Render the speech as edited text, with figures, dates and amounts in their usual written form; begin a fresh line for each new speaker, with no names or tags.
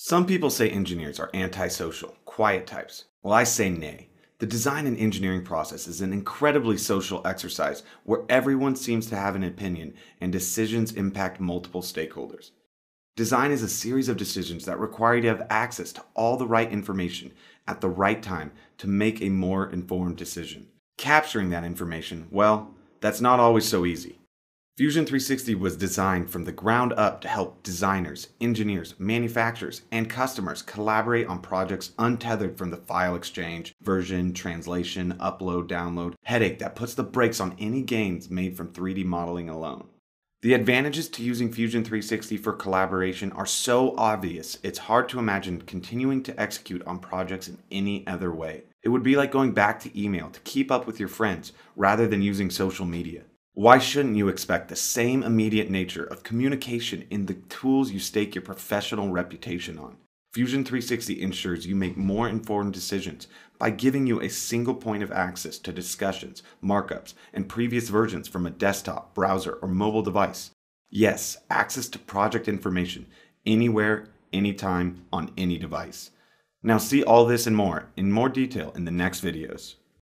Some people say engineers are antisocial, quiet types. Well, I say nay. The design and engineering process is an incredibly social exercise where everyone seems to have an opinion and decisions impact multiple stakeholders. Design is a series of decisions that require you to have access to all the right information at the right time to make a more informed decision. Capturing that information, well, that's not always so easy. Fusion 360 was designed from the ground up to help designers, engineers, manufacturers, and customers collaborate on projects untethered from the file exchange, version, translation, upload, download headache that puts the brakes on any gains made from 3D modeling alone. The advantages to using Fusion 360 for collaboration are so obvious, it's hard to imagine continuing to execute on projects in any other way. It would be like going back to email to keep up with your friends rather than using social media. Why shouldn't you expect the same immediate nature of communication in the tools you stake your professional reputation on? Fusion 360 ensures you make more informed decisions by giving you a single point of access to discussions, markups, and previous versions from a desktop, browser, or mobile device. Yes, access to project information anywhere, anytime, on any device. Now see all this and more in more detail in the next videos.